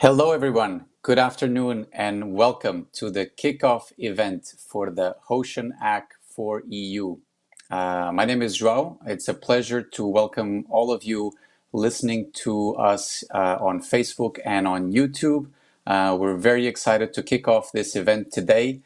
Hello, everyone. Good afternoon and welcome to the kickoff event for the Ocean Act for EU. My name is Joao. It's a pleasure to welcome all of you listening to us on Facebook and on YouTube. We're very excited to kick off this event today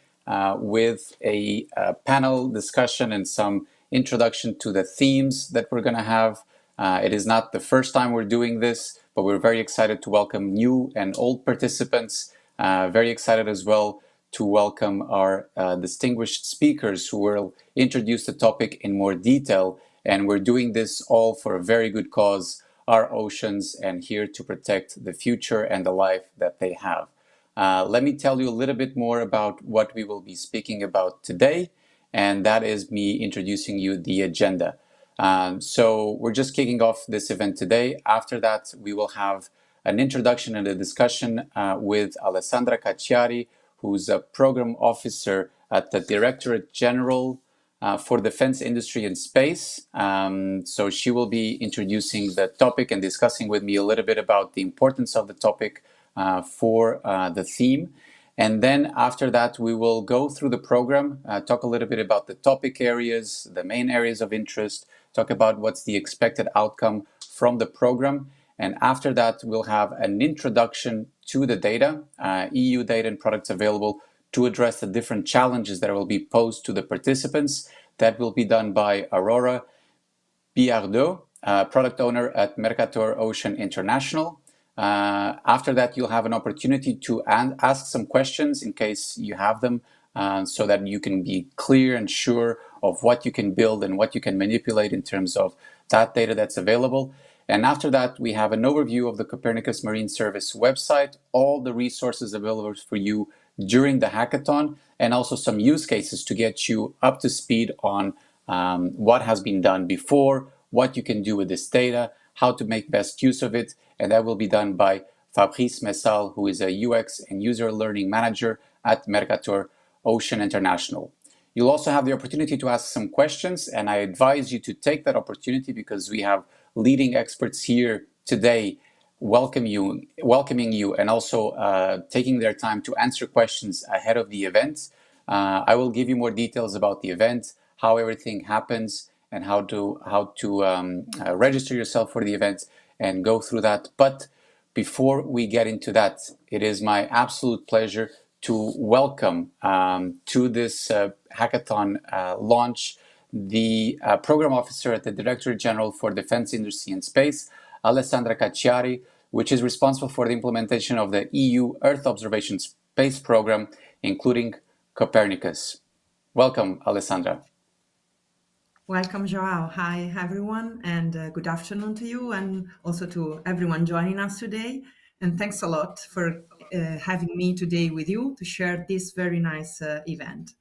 with a panel discussion and some introduction to the themes that we're going to have. It is not the first time we're doing this, but we're very excited to welcome new and old participants. Very excited as well to welcome our distinguished speakers who will introduce the topic in more detail. And we're doing this all for a very good cause, our oceans, and here to protect the future and the life that they have. Let me tell you a little bit more about what we will be speaking about today, and that is me introducing you the agenda. So we're just kicking off this event today. After that, we will have an introduction and a discussion with Alessandra Cacciari, who's a program officer at the Directorate General for Defense Industry and Space. So she will be introducing the topic and discussing with me a little bit about the importance of the topic for the theme. And then after that, we will go through the program, talk a little bit about the topic areas, the main areas of interest, talk about what's the expected outcome from the program. And after that, we'll have an introduction to the data, EU data and products available to address the different challenges that will be posed to the participants. That will be done by Aurora Biardeau, product owner at Mercator Ocean International. After that, you'll have an opportunity to ask some questions in case you have them, so that you can be clear and sure of what you can build and what you can manipulate in terms of that data that's available. And after that, we have an overview of the Copernicus Marine Service website, all the resources available for you during the hackathon, and also some use cases to get you up to speed on what has been done before, what you can do with this data, how to make best use of it, and that will be done by Fabrice Messal, who is a UX and user learning manager at Mercator Ocean International. You'll also have the opportunity to ask some questions, and I advise you to take that opportunity because we have leading experts here today welcoming you and also taking their time to answer questions ahead of the event. I will give you more details about the event, how everything happens, and how to register yourself for the event and go through that. But before we get into that, it is my absolute pleasure to welcome to this hackathon launch the program officer at the Directorate General for Defense Industry and Space, Alessandra Cacciari, which is responsible for the implementation of the EU Earth Observation Space Program, including Copernicus. Welcome, Alessandra. Welcome, Joao. Hi, everyone, and good afternoon to you and also to everyone joining us today. And thanks a lot for having me today with you to share this very nice event.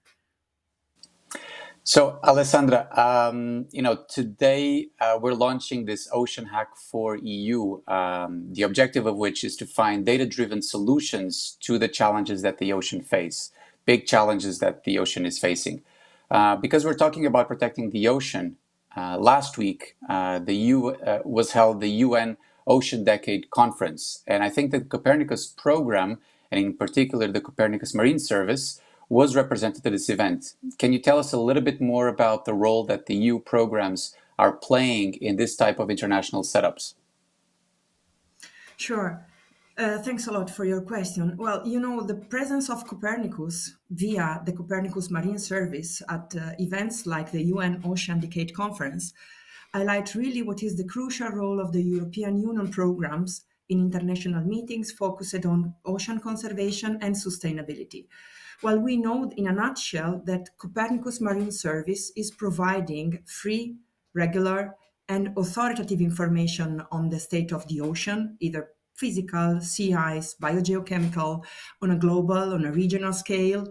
So, Alessandra, today we're launching this Ocean Hack for EU, the objective of which is to find data-driven solutions to the challenges that the ocean face, big challenges that the ocean is facing. Because we're talking about protecting the ocean, last week was held the UN Ocean Decade Conference. And I think the Copernicus program, and in particular the Copernicus Marine Service, was represented at this event. Can you tell us a little bit more about the role that the EU programs are playing in this type of international setups? Sure. Thanks a lot for your question. Well, the presence of Copernicus via the Copernicus Marine Service at events like the UN Ocean Decade Conference highlight really what is the crucial role of the European Union programs in international meetings focused on ocean conservation and sustainability. Well, we know in a nutshell that Copernicus Marine Service is providing free, regular, and authoritative information on the state of the ocean, either physical, sea ice, biogeochemical, on a global, on a regional scale,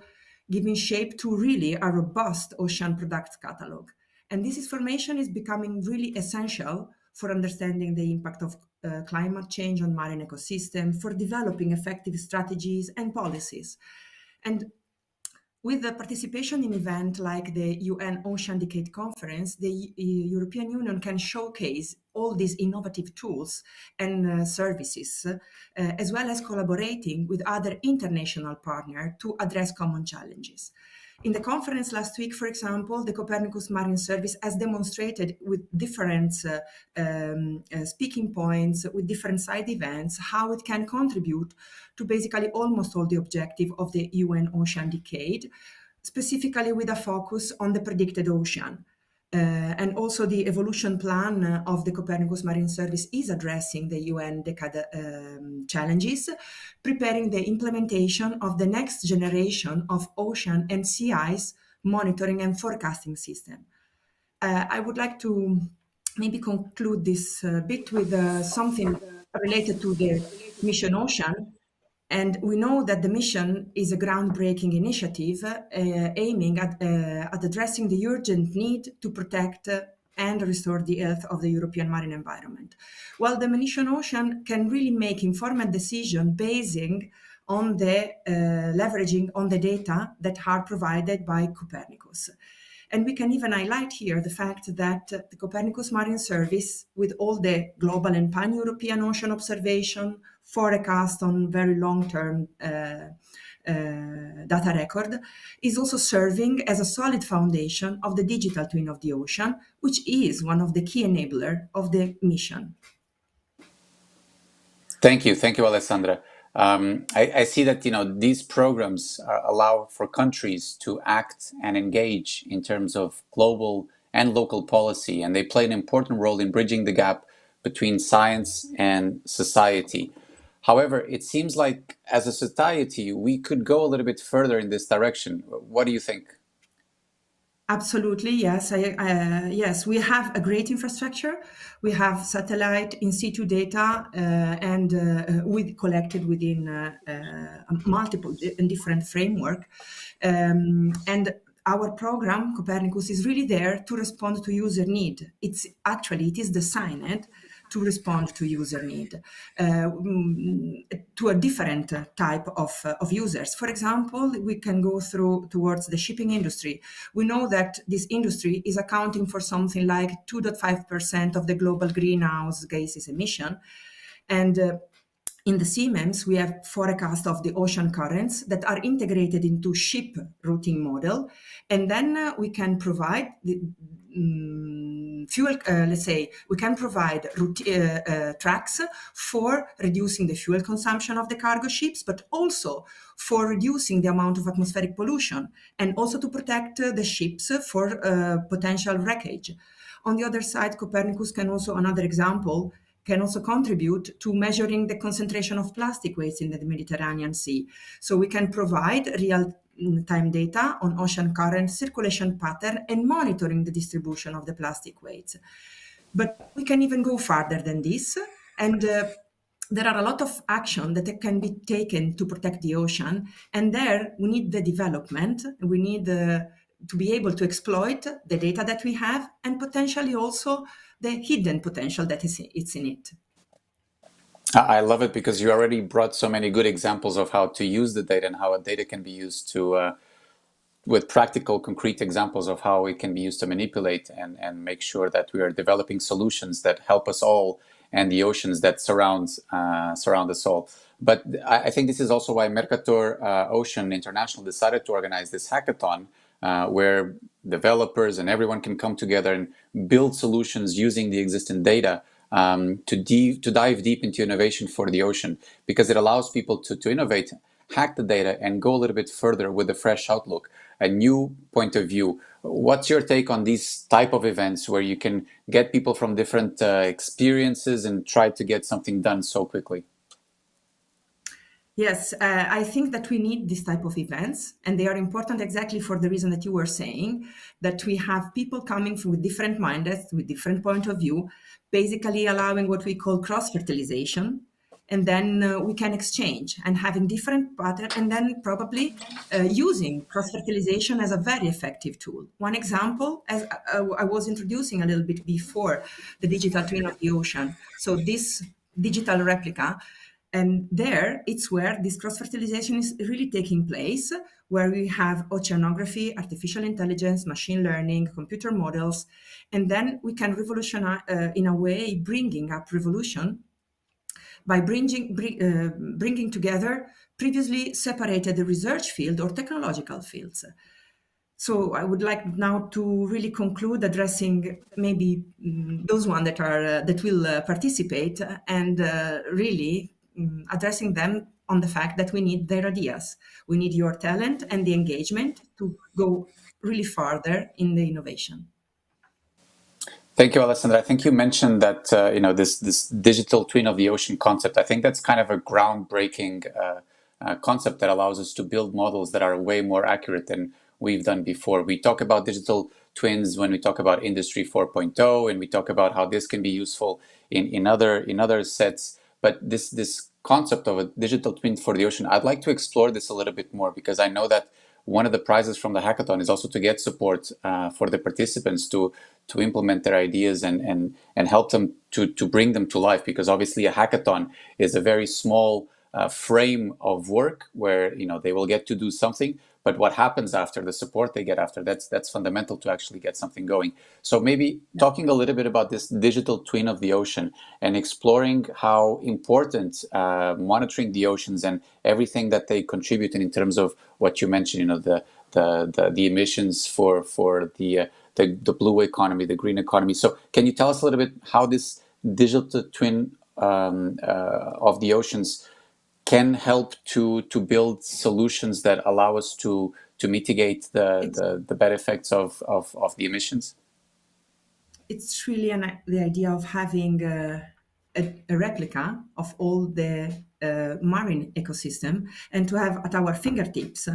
giving shape to really a robust ocean products catalog. And this information is becoming really essential for understanding the impact of climate change on marine ecosystem, for developing effective strategies and policies. And With the participation in events like the UN Ocean Decade Conference, the European Union can showcase all these innovative tools and services, as well as collaborating with other international partners to address common challenges. In the conference last week, for example, the Copernicus Marine Service has demonstrated with different speaking points, with different side events, how it can contribute to basically almost all the objective of the UN Ocean Decade, specifically with a focus on the predicted ocean. And also the evolution plan of the Copernicus Marine Service is addressing the UN Decade challenges, preparing the implementation of the next generation of ocean and sea ice monitoring and forecasting system. I would like to maybe conclude this bit with something related to the Mission Ocean. And we know that the mission is a groundbreaking initiative aiming at addressing the urgent need to protect and restore the health of the European marine environment. Well, the Mission Ocean can really make informed decisions basing on the leveraging on the data that are provided by Copernicus. And we can even highlight here the fact that the Copernicus Marine Service, with all the global and pan-European ocean observation, forecast on very long-term data record, is also serving as a solid foundation of the digital twin of the ocean, which is one of the key enablers of the mission. Thank you, Alessandra. I see that these programs allow for countries to act and engage in terms of global and local policy, and they play an important role in bridging the gap between science and society. However, it seems like as a society, we could go a little bit further in this direction. What do you think? Absolutely, yes. Yes, we have a great infrastructure. We have satellite in situ data and with collected within multiple and different framework. And our program, Copernicus, is really there to respond to user need. It is designed to respond to user need, to a different type of users. For example, we can go towards the shipping industry. We know that this industry is accounting for something like 2.5% of the global greenhouse gases emission. And in the CMEMS, we have forecast of the ocean currents that are integrated into ship routing model. And then we can provide the fuel, we can provide tracks for reducing the fuel consumption of the cargo ships, but also for reducing the amount of atmospheric pollution and also to protect the ships for potential wreckage. On the other side, Copernicus can also, another example, can also contribute to measuring the concentration of plastic waste in the Mediterranean Sea. So we can provide real-time data on ocean current circulation pattern and monitoring the distribution of the plastic waste. But we can even go farther than this. And there are a lot of action that can be taken to protect the ocean. And there we need the development. We need to be able to exploit the data that we have and potentially also the hidden potential that it's in it. I love it because you already brought so many good examples of how to use the data and how data can be used to, with practical, concrete examples of how it can be used to manipulate and make sure that we are developing solutions that help us all and the oceans that surround us all. But I think this is also why Mercator Ocean International decided to organize this hackathon, where developers and everyone can come together and build solutions using the existing data to dive deep into innovation for the ocean, because it allows people to innovate, hack the data, and go a little bit further with a fresh outlook, a new point of view. What's your take on these type of events where you can get people from different experiences and try to get something done so quickly? Yes, I think that we need this type of events, and they are important exactly for the reason that you were saying, that we have people coming from with different mindsets, with different point of view, basically allowing what we call cross-fertilization, and then we can exchange and having different patterns, and then probably using cross-fertilization as a very effective tool. One example, as I was introducing a little bit before, the digital twin of the ocean. So this digital replica And there, it's where this cross-fertilization is really taking place, where we have oceanography, artificial intelligence, machine learning, computer models, and then we can revolutionize, in a way, bringing up revolution by bringing together previously separated research field or technological fields. So I would like now to really conclude addressing maybe those one that are that will participate and really addressing them on the fact that we need their ideas. We need your talent and the engagement to go really farther in the innovation. Thank you, Alessandra. I think you mentioned that this digital twin of the ocean concept. I think that's kind of a groundbreaking concept that allows us to build models that are way more accurate than we've done before. We talk about digital twins when we talk about Industry 4.0, and we talk about how this can be useful in other sets. But this concept of a digital twin for the ocean, I'd like to explore this a little bit more, because I know that one of the prizes from the hackathon is also to get support for the participants to implement their ideas and help them to bring them to life, because obviously a hackathon is a very small frame of work where they will get to do something, but what happens after, the support they get after, that's fundamental to actually get something going. So maybe talking a little bit about this digital twin of the ocean and exploring how important monitoring the oceans and everything that they contribute in terms of what you mentioned, the emissions for the blue economy, the green economy. So can you tell us a little bit how this digital twin of the oceans can help to build solutions that allow us to mitigate the bad effects of the emissions? It's really the idea of having a replica of all the marine ecosystem and to have at our fingertips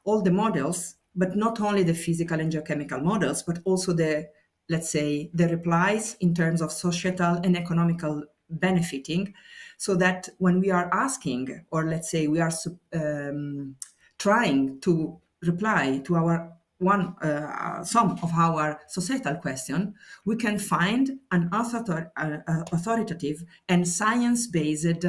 all the models, but not only the physical and geochemical models, but also let's say, the replies in terms of societal and economical benefiting, so that when we are asking, or let's say we are trying to reply to our some of our societal question, we can find an authoritative and science-based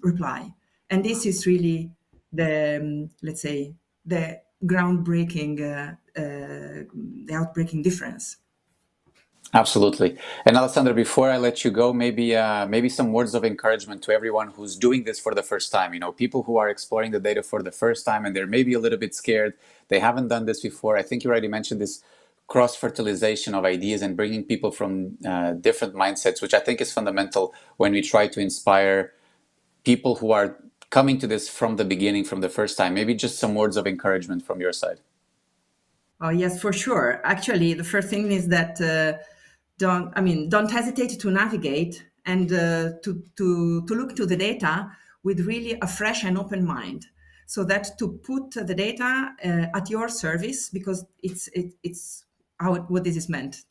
reply. And this is really let's say, the groundbreaking, the outbreaking difference. Absolutely. And Alessandra, before I let you go, maybe some words of encouragement to everyone who's doing this for the first time. People who are exploring the data for the first time and they're maybe a little bit scared. They haven't done this before. I think you already mentioned this cross-fertilization of ideas and bringing people from different mindsets, which I think is fundamental when we try to inspire people who are coming to this from the beginning, from the first time. Maybe just some words of encouragement from your side. Oh, yes, for sure. Actually, the first thing is that don't hesitate to navigate and to look to the data with really a fresh and open mind, so that to put the data at your service, because it's what this is meant.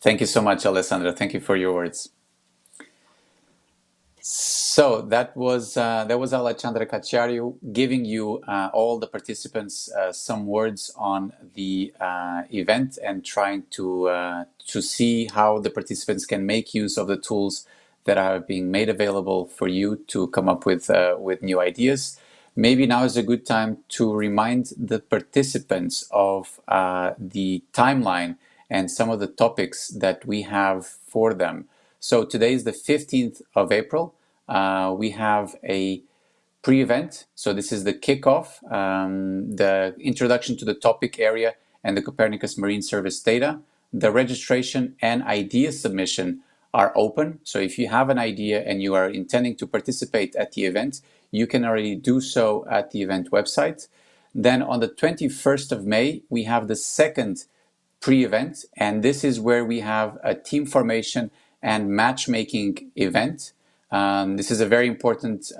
Thank you so much, Alessandra. Thank you for your words. So that was Alexandra Cacciario giving you all the participants some words on the event and trying to see how the participants can make use of the tools that are being made available for you to come up with new ideas. Maybe now is a good time to remind the participants of the timeline and some of the topics that we have for them. So today is the 15th of April. We have a pre-event. So this is the kickoff, the introduction to the topic area and the Copernicus Marine Service data. The registration and idea submission are open. So if you have an idea and you are intending to participate at the event, you can already do so at the event website. Then on the 21st of May, we have the second pre-event, and this is where we have a team formation and matchmaking event. This is a very important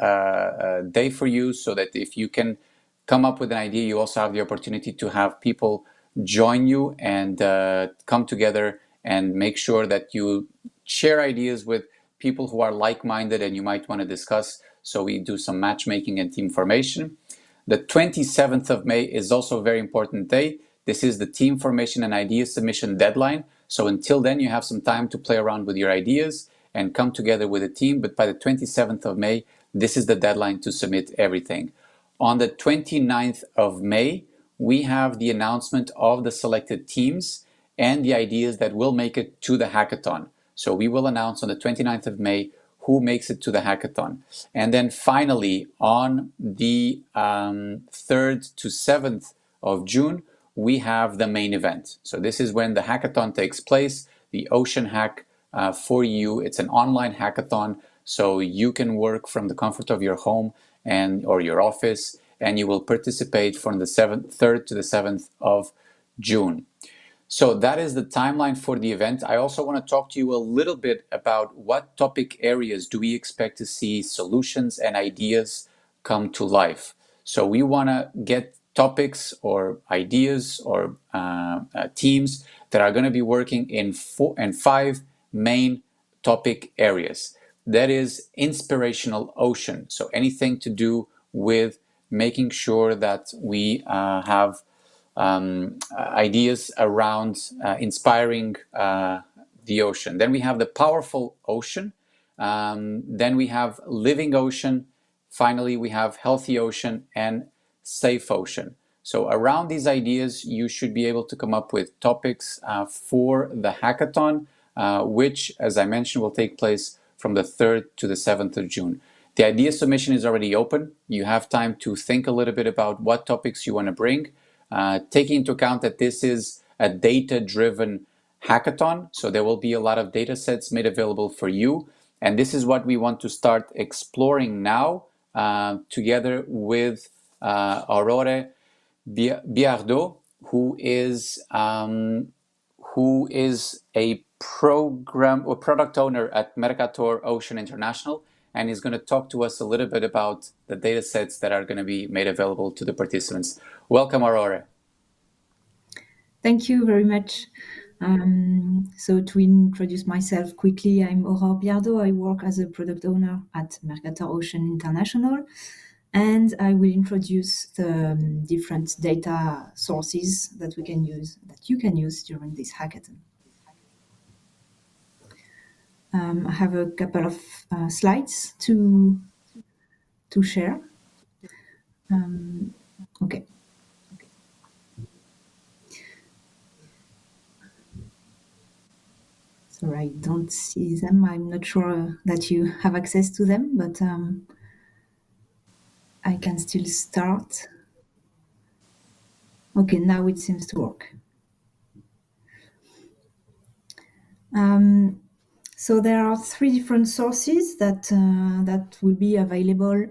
day for you, so that if you can come up with an idea, you also have the opportunity to have people join you and come together and make sure that you share ideas with people who are like-minded and you might want to discuss. So we do some matchmaking and team formation. The 27th of May is also a very important day. This is the team formation and idea submission deadline. So until then, you have some time to play around with your ideas. and come together with a team. But by the 27th of May, this is the deadline to submit everything. On the 29th of May, we have the announcement of the selected teams and the ideas that will make it to the hackathon. So we will announce on the 29th of May who makes it to the hackathon. And then finally, on the 3rd to 7th of June, we have the main event. So this is when the hackathon takes place, the Ocean Hack for you. It's an online hackathon, so you can work from the comfort of your home and or your office, and you will participate from the 3rd to the 7th of June. So that is the timeline for the event. I also want to talk to you a little bit about what topic areas do we expect to see solutions and ideas come to life. So we want to get topics or ideas or teams that are going to be working in 5 main topic areas. That is inspirational ocean. So anything to do with making sure that we have ideas around inspiring the ocean. Then we have the powerful ocean. Then we have living ocean. Finally, we have healthy ocean and safe ocean. So around these ideas, you should be able to come up with topics for the hackathon, which, as I mentioned, will take place from the 3rd to the 7th of June. The idea submission is already open. You have time to think a little bit about what topics you want to bring. Taking into account that this is a data-driven hackathon, so there will be a lot of data sets made available for you. And this is what we want to start exploring now together with Aurore Biardot, who is a program or product owner at Mercator Ocean International, and is going to talk to us a little bit about the data sets that are going to be made available to the participants. Welcome, Aurore. Thank you very much. So to introduce myself quickly, I'm Aurore Biardot. I work as a product owner at Mercator Ocean International, and I will introduce the different data sources that you can use during this hackathon. I have a couple of slides to share. Okay. Sorry, I don't see them. I'm not sure that you have access to them, but I can still start. Okay, now it seems to work. So there are 3 different sources that will be available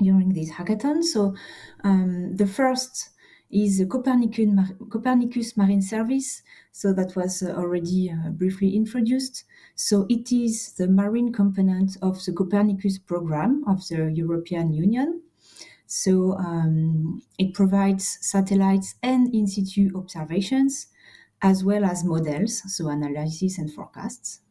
during this hackathon. So the first is the Copernicus Marine Service. So that was already briefly introduced. So it is the marine component of the Copernicus program of the European Union. So it provides satellites and in situ observations, as well as models, so analysis and forecasts.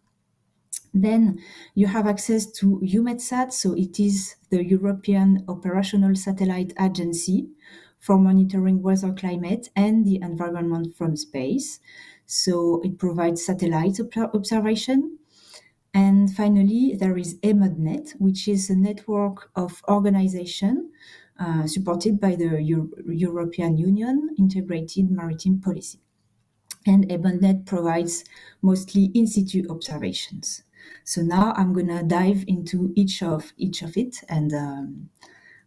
Then you have access to EUMETSAT, so it is the European Operational Satellite Agency for monitoring weather, climate, and the environment from space. So it provides satellite observation. And finally, there is EMODNet, which is a network of organizations supported by the European Union Integrated Maritime Policy. And EMODNet provides mostly in situ observations. So now I'm gonna dive into each of it, and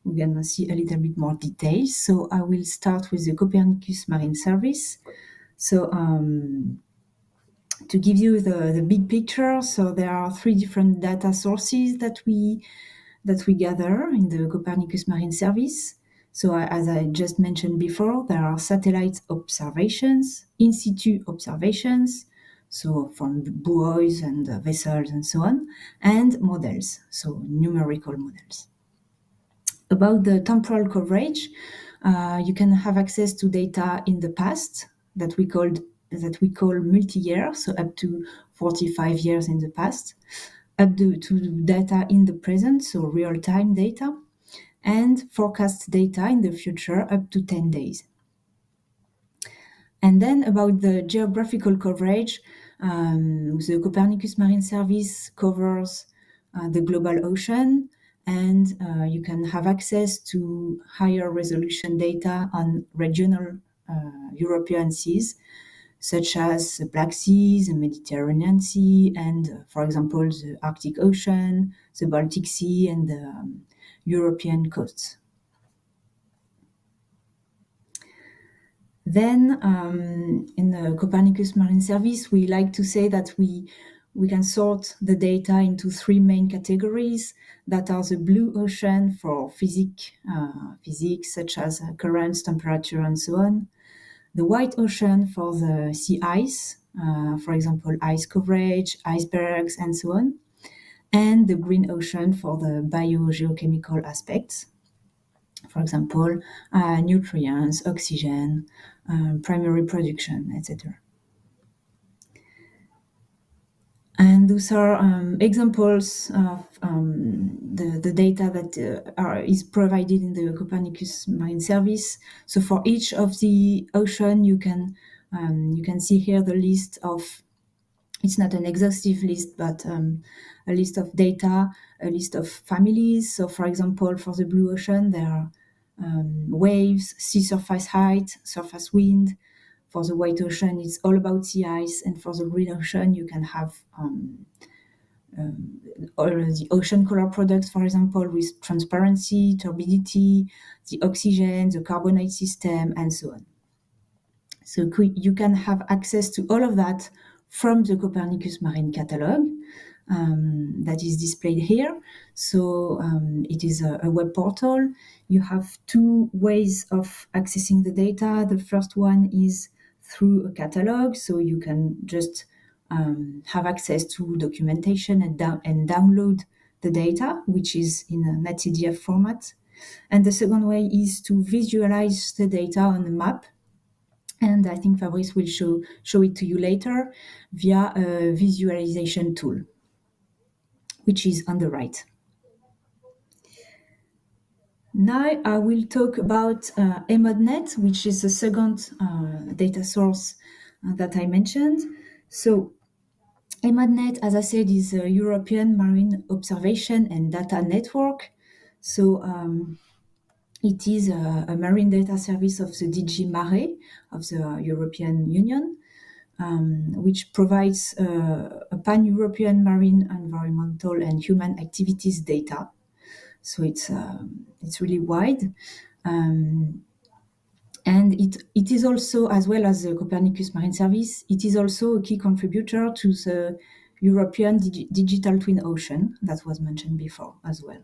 we're gonna see a little bit more details. So I will start with the Copernicus Marine Service. So to give you the big picture, so there are 3 different data sources that we gather in the Copernicus Marine Service. So as I just mentioned before, there are satellite observations, in situ observations, so from buoys and vessels and so on, and models, so numerical models. About the temporal coverage, you can have access to data in the past that we call multi-year, so up to 45 years in the past, up to data in the present, so real-time data, and forecast data in the future up to 10 days. And then about the geographical coverage, The Copernicus Marine Service covers the global ocean, and you can have access to higher resolution data on regional European seas, such as the Black Sea, the Mediterranean Sea, and, for example, the Arctic Ocean, the Baltic Sea, and the European coasts. Then, in the Copernicus Marine Service, we like to say that we can sort the data into three main categories that are the blue ocean for physics, such as currents, temperature, and so on. The white ocean for the sea ice, for example, ice coverage, icebergs, and so on. And the green ocean for the biogeochemical aspects, for example, nutrients, oxygen, primary production, etc. And those are examples of the data that is provided in the Copernicus Marine Service. So for each of the ocean, you can see here the list of. It's not an exhaustive list, but a list of data, a list of families. So, for example, for the blue ocean, there are waves, sea surface height, surface wind. For the white ocean, it's all about sea ice. And for the green ocean, you can have all the ocean color products, for example, with transparency, turbidity, the oxygen, the carbonate system, and so on. So you can have access to all of that from the Copernicus Marine Catalog that is displayed here. So it is a web portal. You have two ways of accessing the data. The first one is through a catalog, so you can just have access to documentation and download the data, which is in a NetCDF format. And the second way is to visualize the data on a map. And I think Fabrice will show it to you later via a visualization tool, which is on the right. Now I will talk about EMODNet, which is the second data source that I mentioned. So EMODNet, as I said, is a European Marine Observation and Data Network. So it is a marine data service of the DG Mare of the European Union, which provides a pan-European marine environmental and human activities data. So it's really wide. And it is also, as well as the Copernicus Marine Service, it is also a key contributor to the European Digital Twin Ocean that was mentioned before as well.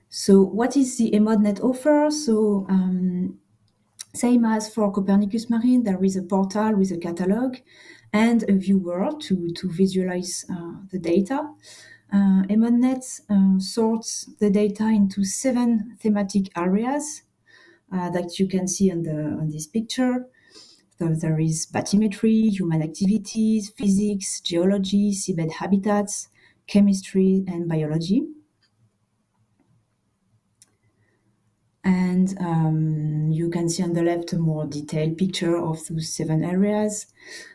So what is the EMODNet offer? So same as for Copernicus Marine, there is a portal with a catalog and a viewer to visualize the data. EMODNet sorts the data into 7 thematic areas that you can see on this picture. So there is bathymetry, human activities, physics, geology, seabed habitats, chemistry, and biology. And you can see on the left a more detailed picture of those 7 areas.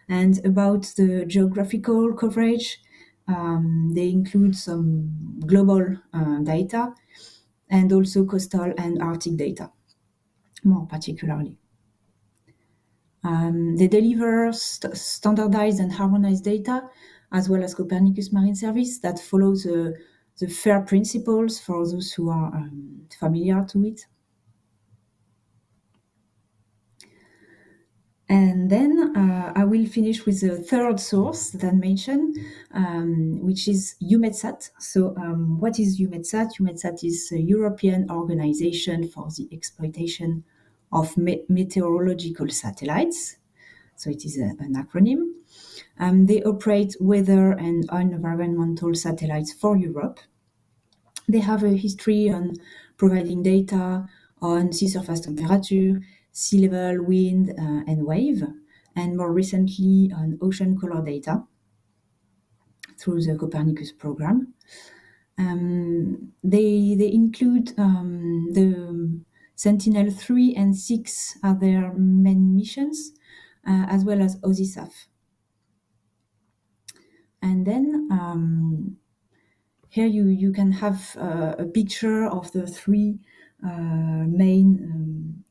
And about the geographical coverage, they include some global data and also coastal and Arctic data, more particularly. They deliver standardized and harmonized data, as well as Copernicus Marine Service, that follows the FAIR principles for those who are familiar to it. And then I will finish with the third source that I mentioned, which is EUMETSAT. So what is EUMETSAT? EUMETSAT is a European organization for the exploitation of meteorological satellites. So it is an acronym. They operate weather and environmental satellites for Europe. They have a history on providing data on sea surface temperature, sea level, wind, and wave, and more recently on ocean color data through the Copernicus program. They include the Sentinel-3 and 6 are their main missions. as well as OSISAF. And then here you can have a picture of the three main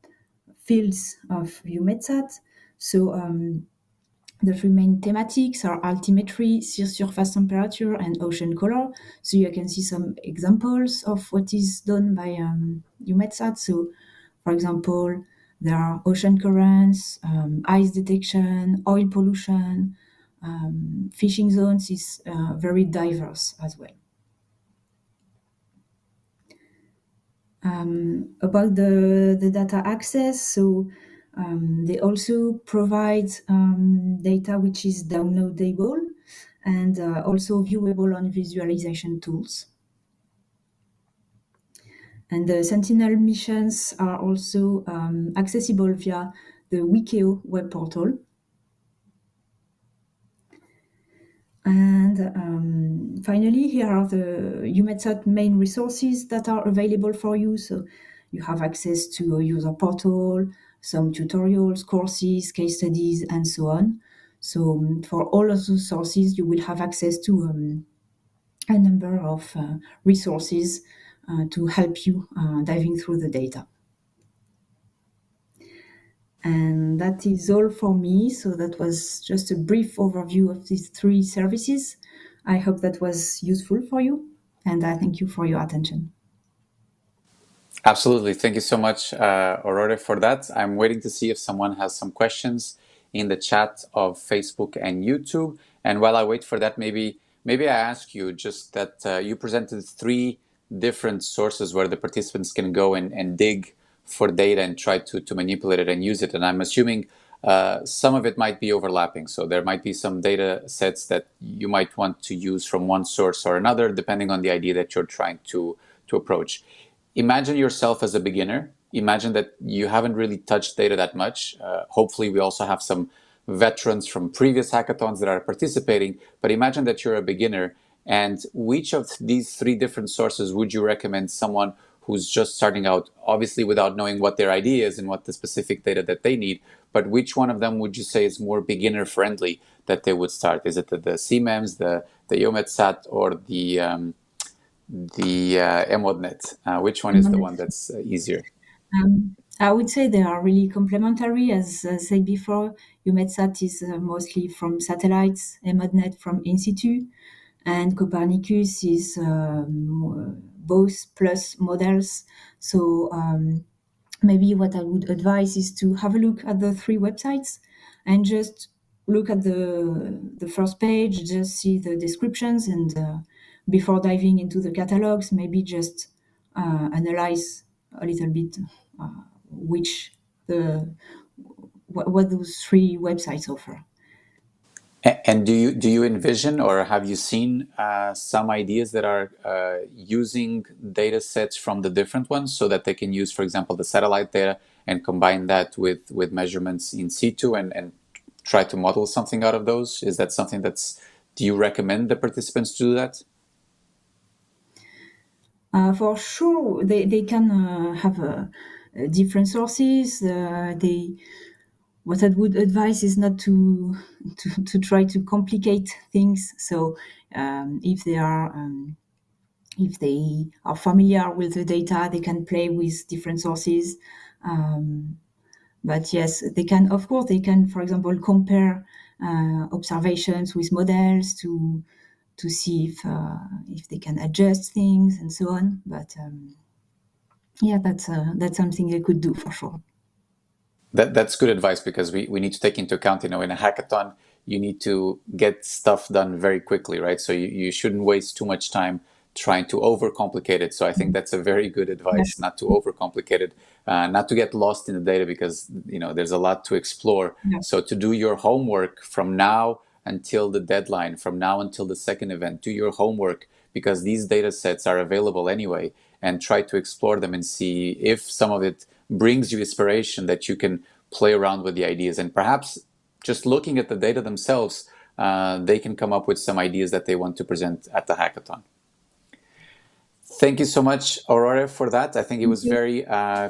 fields of EUMETSAT. So the three main thematics are altimetry, surface temperature, and ocean color. So you can see some examples of what is done by EUMETSAT. So, for example, there are ocean currents, ice detection, oil pollution, fishing zones is very diverse as well. About the data access, so they also provide data which is downloadable and also viewable on visualization tools. And the Sentinel missions are also accessible via the Wikio web portal. And finally, here are the EUMETSAT main resources that are available for you. So you have access to a user portal, some tutorials, courses, case studies, and so on. So for all of those sources, you will have access to a number of resources to help you diving through the data. And that is all for me. So that was just a brief overview of these three services. I hope that was useful for you, and I thank you for your attention. Absolutely. Thank you so much, Aurora, for that. I'm waiting to see if someone has some questions in the chat of Facebook and YouTube. And while I wait for that, maybe I ask you just that you presented three different sources where the participants can go and dig for data and try to manipulate it and use it. And I'm assuming some of it might be overlapping. So there might be some data sets that you might want to use from one source or another, depending on the idea that you're trying to approach. Imagine yourself as a beginner. Imagine that you haven't really touched data that much. Hopefully, we also have some veterans from previous hackathons that are participating, but imagine that you're a beginner. And which of these three different sources would you recommend someone who's just starting out, obviously without knowing what their idea is and what the specific data that they need, but which one of them would you say is more beginner friendly that they would start? Is it the CMEMS, the EUMETSAT, or the EMODNet? Which one is the one that's easier? I would say they are really complementary. As I said before, EUMETSAT is mostly from satellites, EMODNet from in situ, and Copernicus is both plus models. So maybe what I would advise is to have a look at the three websites and just look at the first page, just see the descriptions, and before diving into the catalogs, maybe just analyze a little bit what those three websites offer. And do you envision, or have you seen some ideas that are using data sets from the different ones so that they can use, for example, the satellite data and combine that with measurements in situ and try to model something out of those? Is that something do you recommend the participants to do that? For sure, they can have different sources. What I would advise is not to try to complicate things. So if they are familiar with the data, they can play with different sources. But yes, they can, of course, for example, compare observations with models to see if they can adjust things and so on. But yeah, that's something they could do for sure. That's good advice, because we need to take into account, in a hackathon, you need to get stuff done very quickly, right? So you shouldn't waste too much time trying to overcomplicate it. So I think that's a very good advice, not to overcomplicate it, not to get lost in the data, because there's a lot to explore. Yeah. So to do your homework from now until the deadline, from now until the second event, do your homework, because these data sets are available anyway, and try to explore them and see if some of it brings you inspiration that you can play around with the ideas. And perhaps just looking at the data themselves, they can come up with some ideas that they want to present at the hackathon. Thank you so much, Aurora, for that. I think it was very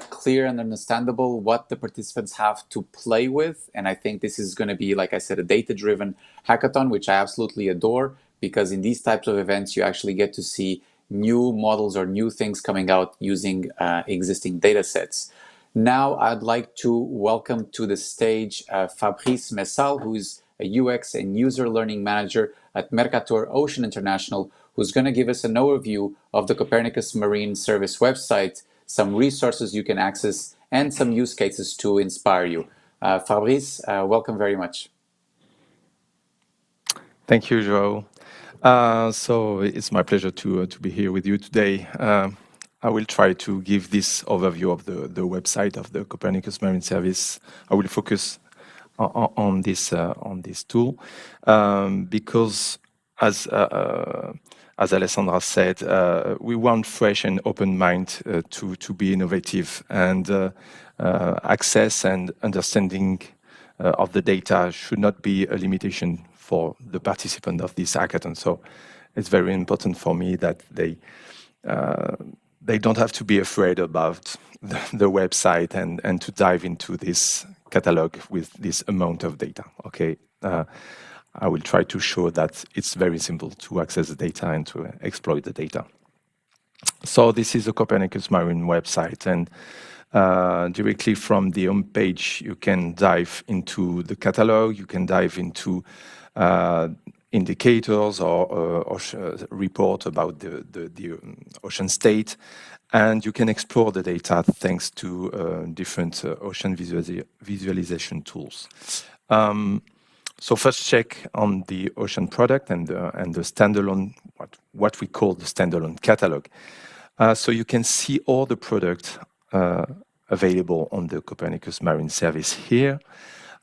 clear and understandable what the participants have to play with. And I think this is going to be, like I said, a data-driven hackathon, which I absolutely adore, because in these types of events, you actually get to see new models or new things coming out using existing data sets. Now, I'd like to welcome to the stage Fabrice Messal, who is a UX and user learning manager at Mercator Ocean International, who's going to give us an overview of the Copernicus Marine Service website, some resources you can access, and some use cases to inspire you. Fabrice, welcome very much. Thank you, Joao. So it's my pleasure to be here with you today. I will try to give this overview of the website of the Copernicus Marine Service. I will focus on this tool because, as Alessandra said, we want fresh and open mind to be innovative, and access and understanding of the data should not be a limitation for the participant of this hackathon. So it's very important for me that they don't have to be afraid about the website and to dive into this catalog with this amount of data. Okay, I will try to show that it's very simple to access the data and to exploit the data. So this is the Copernicus Marine website, and directly from the home page, you can dive into the catalog, you can dive into indicators or report about the ocean state, and you can explore the data thanks to different ocean visualization tools. So first check on the ocean product and the standalone, what we call the standalone catalog. So you can see all the products available on the Copernicus Marine Service here,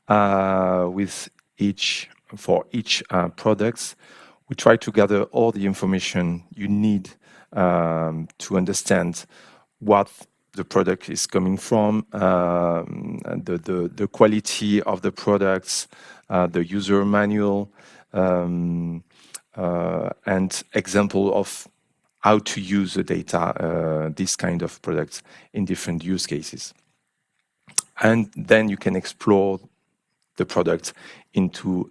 with for each products. We try to gather all the information you need to understand what the product is coming from, the quality of the products, the user manual, and example of how to use the data, this kind of products in different use cases. And then you can explore the product into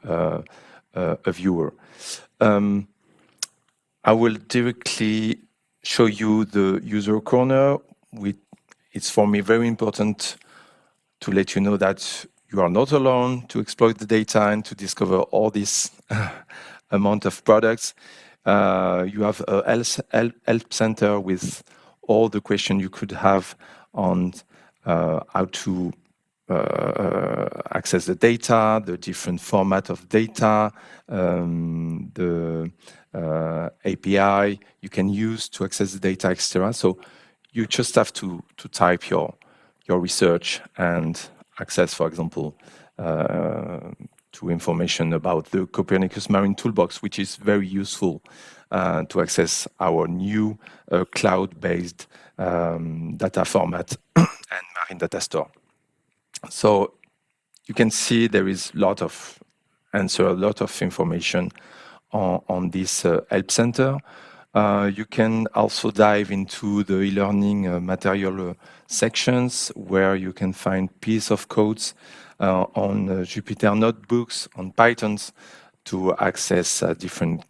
a viewer. I will directly show you the user corner. It's for me very important to let you know that you are not alone to exploit the data and to discover all this amount of products. You have a help center with all the questions you could have on how to access the data, the different format of data, the API you can use to access the data, etc. So you just have to type your research and access, for example, to information about the Copernicus Marine Toolbox, which is very useful to access our new cloud-based data format and marine data store. So you can see there is a lot of information on this help center. You can also dive into the e-learning material sections where you can find piece of codes on Jupyter notebooks, on Pythons, to access different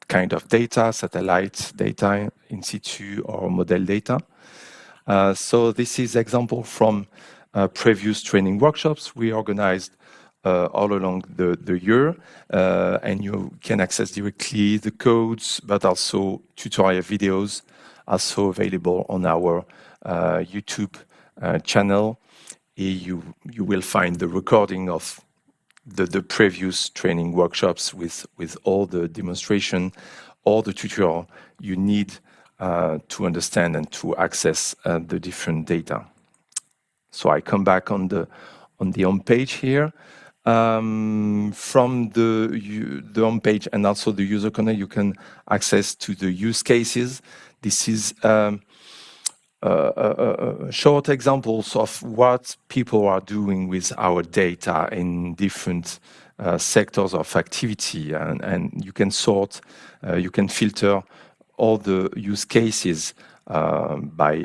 kind of data, satellite data, in situ or model data. So this is example from previous training workshops we organized all along the year, and you can access directly the codes, but also tutorial videos, also available on our YouTube channel. You will find the recording of the previous training workshops with all the demonstration, all the tutorial you need to understand and to access the different data. So I come back on the home page here. From the home page and also the user corner, you can access to the use cases. This is short examples of what people are doing with our data in different sectors of activity, and you can sort, you can filter all the use cases by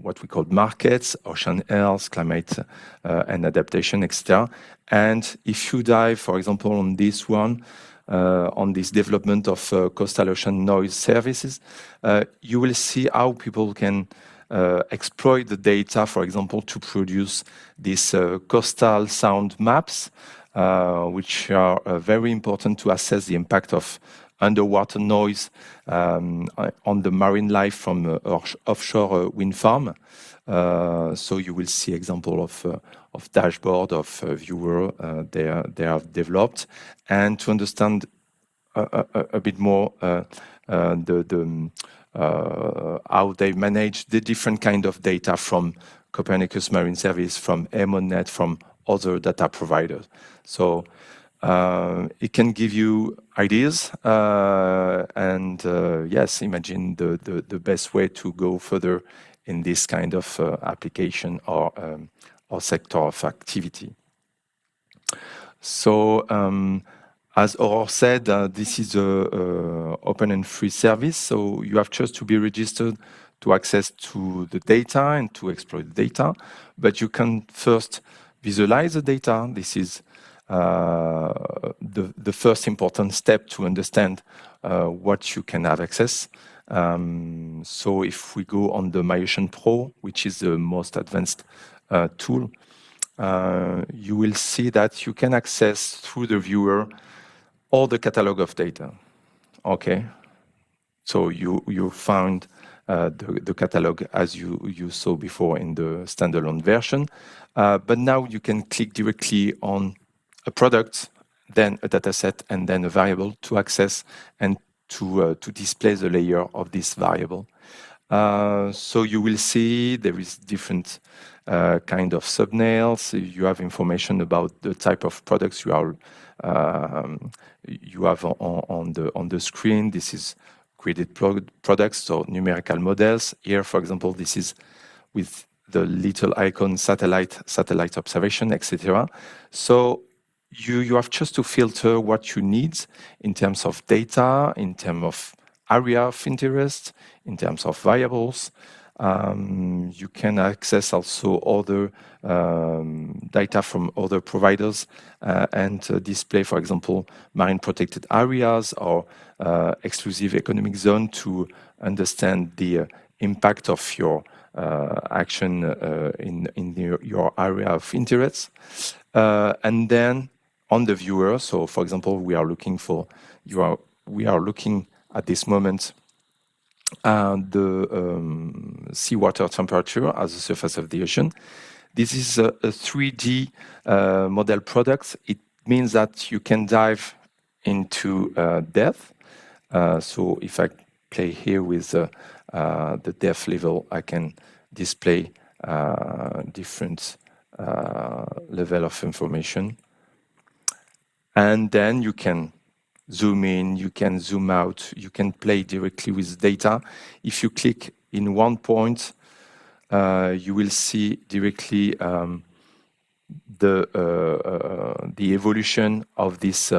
what we call markets, ocean health, climate and adaptation, etc. And if you dive, for example, on this one, on this development of coastal ocean noise services, you will see how people can exploit the data, for example, to produce these coastal sound maps, which are very important to assess the impact of underwater noise on the marine life from offshore wind farm. So you will see example of dashboard of viewer they have developed, and to understand a bit more how they manage the different kind of data from Copernicus Marine Service, from EMONET, from other data providers. So it can give you ideas and yes, imagine the best way to go further in this kind of application or sector of activity. So as Aurore said, this is a open and free service, so you have just to be registered to access to the data and to exploit the data. But you can first visualize the data. This is the first important step to understand what you can have access. So if we go on the MyOcean Pro, which is the most advanced tool, you will see that you can access through the viewer all the catalog of data. Okay, so you found the catalog as you saw before in the standalone version, but now you can click directly on a product, then a dataset, and then a variable to access and to display the layer of this variable. So you will see there is different kind of thumbnails. You have information about the type of products you are you have on the screen. This is created products, so numerical models. Here, for example, this is with the little icon satellite observation, etc. So you have just to filter what you need in terms of data, in terms of area of interest, in terms of variables. You can access also other data from other providers and display, for example, marine protected areas or exclusive economic zone to understand the impact of your action in your area of interest. And then on the viewer, so for example, we are looking at this moment the seawater temperature at the surface of the ocean. This is a 3D model product. It means that you can dive into depth. So if I play here with the depth level, I can display different level of information. And then you can zoom in, you can zoom out, you can play directly with data. If you click in one point, you will see directly the evolution of this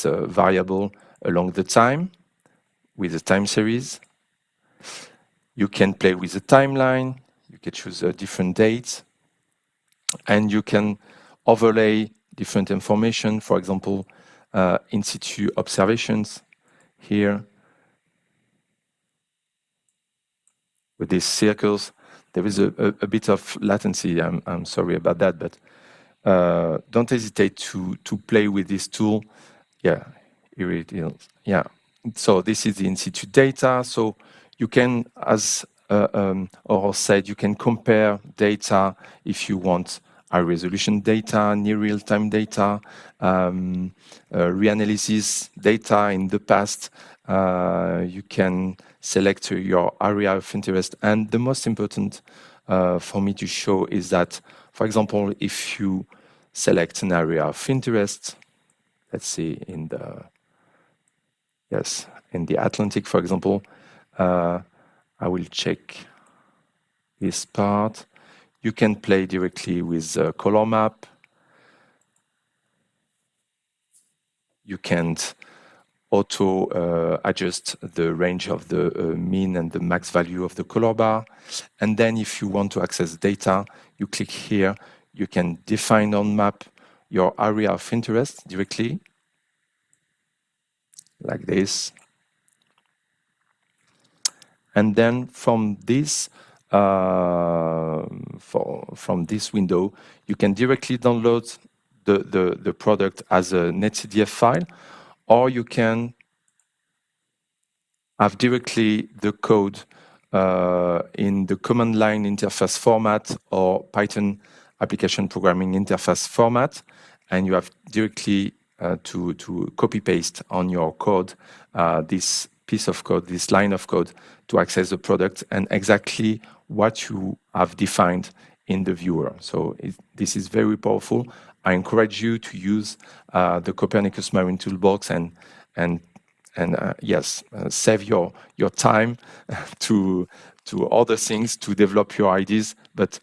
variable along the time with the time series. You can play with the timeline. You can choose different dates, and you can overlay different information. For example, in situ observations here with these circles. There is a bit of latency. I'm sorry about that, but don't hesitate to play with this tool. Yeah, here it is. Yeah, so this is the in situ data. So you can, as Aurore said, you can compare data if you want high resolution data, near real-time data, reanalysis data in the past. You can select your area of interest. And the most important for me to show is that, for example, if you select an area of interest, let's see in the Atlantic, for example, I will check this part. You can play directly with a color map. You can auto adjust the range of the mean and the max value of the color bar. And then if you want to access data, you click here. You can define on map your area of interest directly, like this. And then from this from this window, you can directly download the product as a netcdf file, or you can have directly the code in the command line interface format or Python application programming interface format, and you have directly to copy paste on your code this piece of code, this line of code, to access the product and exactly what you have defined in the viewer. So this is very powerful. I encourage you to use the Copernicus Marine Toolbox and save your time to other things to develop your ideas, but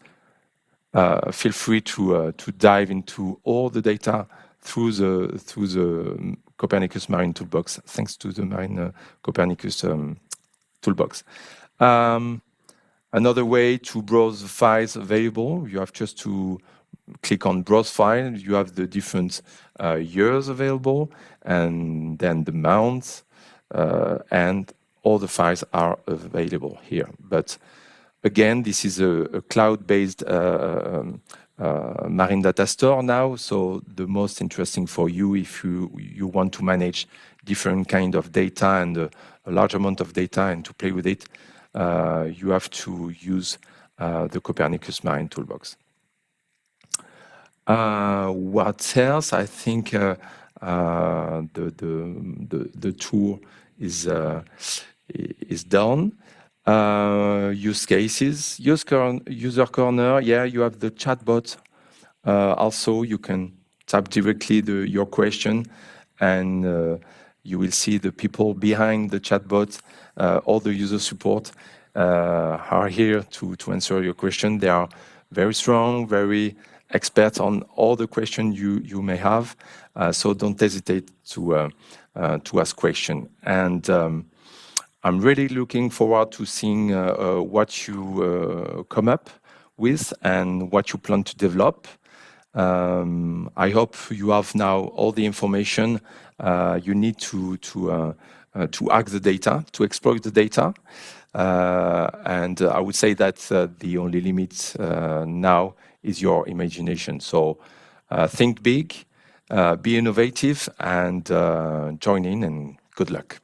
feel free to dive into all the data through the Copernicus Marine Toolbox, thanks to the Marine Copernicus Toolbox. Another way to browse the files available, you have just to click on Browse File. You have the different years available, and then the months, and all the files are available here. But again, this is a cloud-based Marine Data Store now, so the most interesting for you if you want to manage different kind of data and a large amount of data and to play with it, you have to use the Copernicus Marine Toolbox. What else? I think the tour is done. Use cases, user corner. Yeah, you have the chatbot. Also, you can tap directly your question, and you will see the people behind the chatbot. All the user support are here to answer your question. They are very strong, very expert on all the questions you may have. So don't hesitate to ask questions. And I'm really looking forward to seeing what you come up with and what you plan to develop. I hope you have now all the information you need to hack the data, to exploit the data. And I would say that the only limit now is your imagination. So think big, be innovative, and join in, and good luck.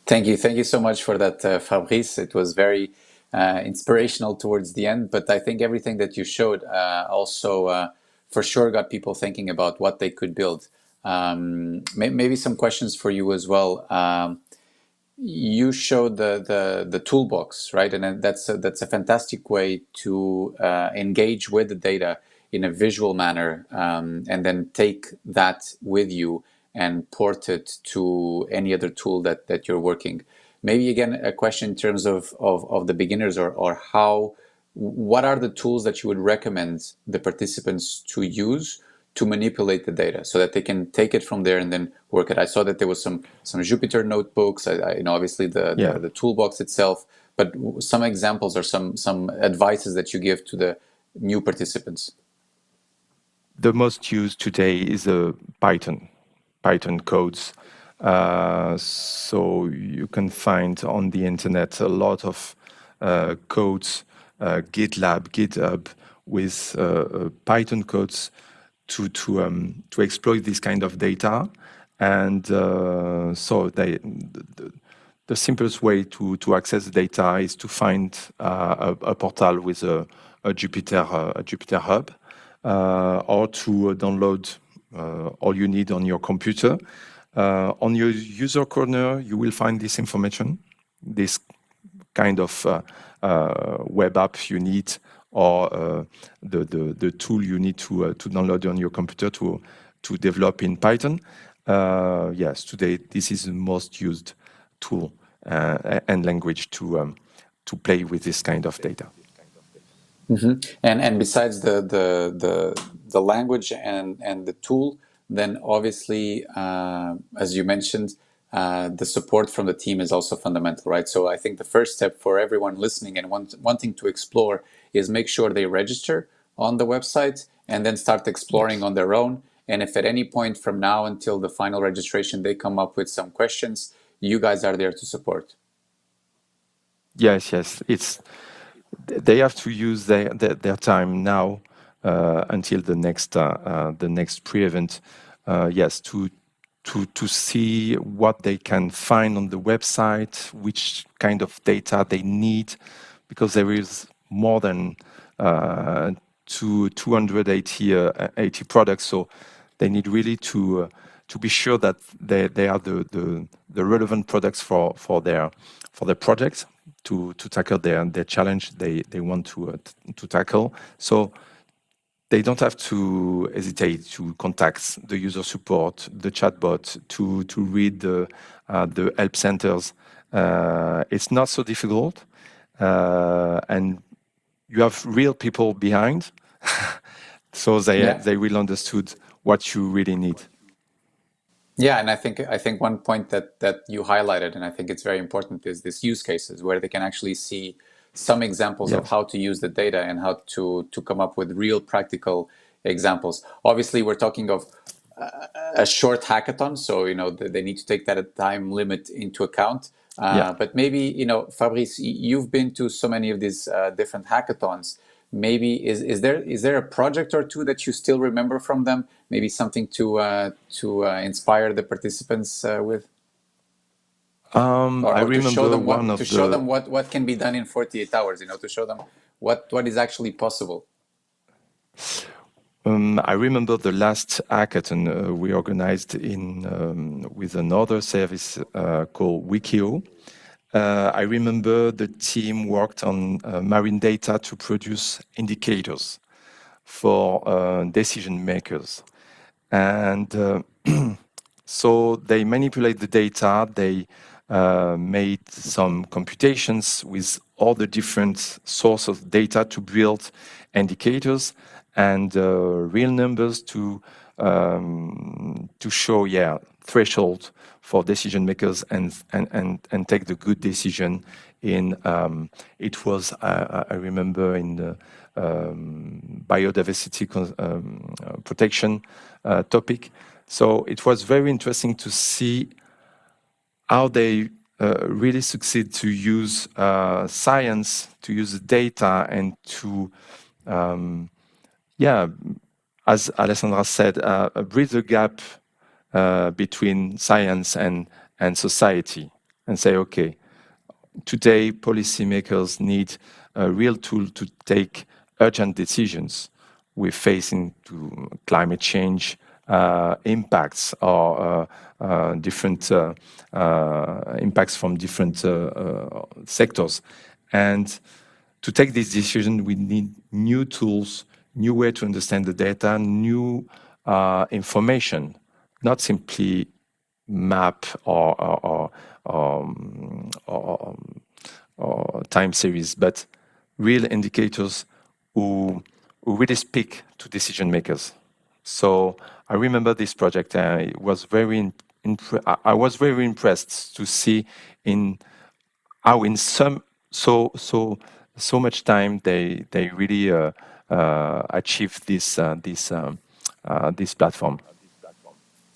Thank you so much for that, Fabrice. It was very inspirational towards the end, but I think everything that you showed also for sure got people thinking about what they could build. Maybe some questions for you as well. You showed the toolbox, right? And that's a fantastic way to engage with the data in a visual manner, and then take that with you and port it to any other tool that you're working. Maybe again a question in terms of the beginners, or what are the tools that you would recommend the participants to use to manipulate the data so that they can take it from there and then work it. I saw that there was some Jupyter notebooks. I know obviously the toolbox itself, but some examples or some advices that you give to the new participants. The most used today is Python codes. So you can find on the internet a lot of codes, GitLab, GitHub, with Python codes to exploit this kind of data. And so the simplest way to access the data is to find a portal with a Jupyter Hub, or to download all you need on your computer. On your user corner, you will find this information, this kind of web app you need, or the tool you need to download on your computer to develop in Python. Yes, today this is the most used tool and language to play with this kind of data. Mm-hmm. And besides the language and the tool, then obviously, as you mentioned, the support from the team is also fundamental, right? So I think the first step for everyone listening and wanting to explore is make sure they register on the website and then start exploring on their own. And if at any point from now until the final registration they come up with some questions, you guys are there to support. Yes, they have to use their time now until the next pre-event. Yes, to see what they can find on the website, which kind of data they need, because there is more than 280 products, so they need really to be sure that they are the relevant products for their project to tackle their challenge they want to tackle. So they don't have to hesitate to contact the user support, the chatbot, to read the help centers. It's not so difficult, and you have real people behind, so they will understood what you really need. Yeah, and I think one point that you highlighted, and I think it's very important, is this use cases where they can actually see some examples of how to use the data and how to come up with real practical examples. Obviously, we're talking of a short hackathon, so they need to take that time limit into account. But maybe Fabrice, you've been to so many of these different hackathons. Maybe is there a project or two that you still remember from them? Maybe something to inspire the participants with, I or to show remember them one of the what can be done in 48 hours. To show them what is actually possible. I remember the last hackathon we organized with another service called Wikio. I remember the team worked on marine data to produce indicators for decision makers. And so they manipulate the data, they made some computations with all the different sources of data to build indicators and real numbers to show, threshold for decision makers and take the good decision in it was I remember in the biodiversity protection topic. So it was very interesting to see how they really succeed to use science, to use data, and to as Alessandra said, bridge the gap between science and society, and say, okay, today policymakers need a real tool to take urgent decisions. We're facing to climate change impacts or different impacts from different sectors. And to take this decision, we need new tools, new way to understand the data, new information, not simply map or time series, but real indicators who really speak to decision makers. So I remember this project. It was I was very impressed to see in how in so much time they really achieved this platform.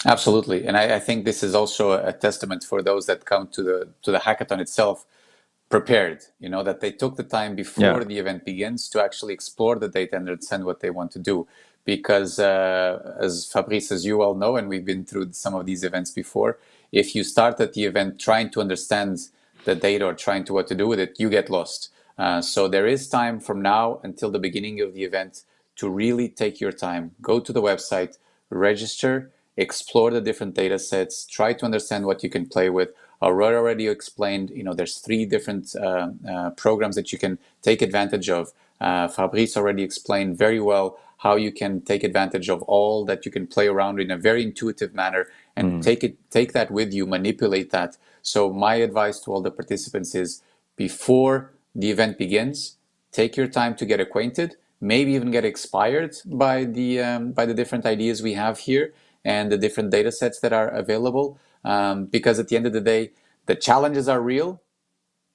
Absolutely, and I think this is also a testament for those that come to the hackathon itself prepared. That they took the time before the event begins to actually explore the data and understand what they want to do. Because as Fabrice, as you well know, and we've been through some of these events before, if you start at the event trying to understand the data or trying to what to do with it, you get lost. So there is time from now until the beginning of the event to really take your time, go to the website, register, explore the different data sets, try to understand what you can play with. Aurora already explained, there's 3 different programs that you can take advantage of. Fabrice already explained very well how you can take advantage of all that you can play around in a very intuitive manner and take that with you, manipulate that. So my advice to all the participants is, before the event begins, take your time to get acquainted, maybe even get inspired by the different ideas we have here, and the different data sets that are available. Because at the end of the day, the challenges are real,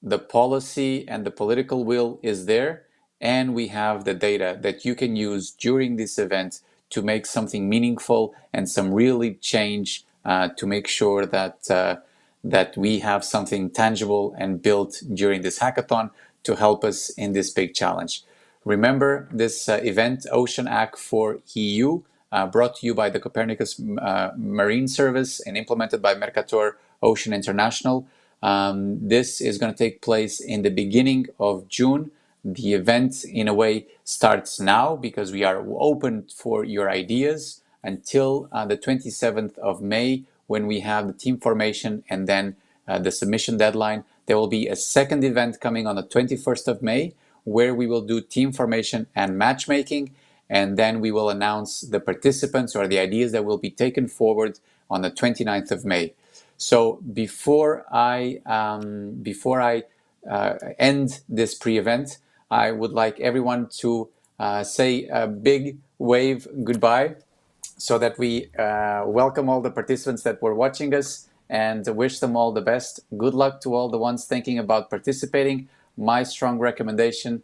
the policy and the political will is there, and we have the data that you can use during this event to make something meaningful and some really change to make sure that we have something tangible and built during this hackathon to help us in this big challenge. Remember this event, Ocean Act for EU, brought to you by the Copernicus Marine Service and implemented by Mercator Ocean International. This is going to take place in the beginning of June. The event, in a way, starts now because we are open for your ideas until the 27th of May, when we have the team formation and then the submission deadline. There will be a second event coming on the 21st of May, where we will do team formation and matchmaking, and then we will announce the participants or the ideas that will be taken forward on the 29th of May. So before I end this pre-event, I would like everyone to say a big wave goodbye, so that we welcome all the participants that were watching us and wish them all the best. Good luck to all the ones thinking about participating. My strong recommendation: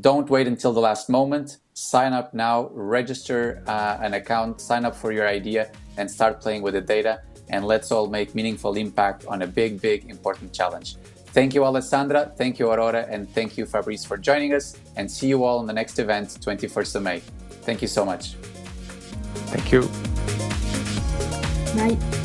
don't wait until the last moment. Sign up now, register an account, sign up for your idea, and start playing with the data. And let's all make meaningful impact on a big, big, important challenge. Thank you, Alessandra. Thank you, Aurora. And thank you, Fabrice, for joining us. And see you all on the next event, 21st of May. Thank you so much. Thank you. Bye.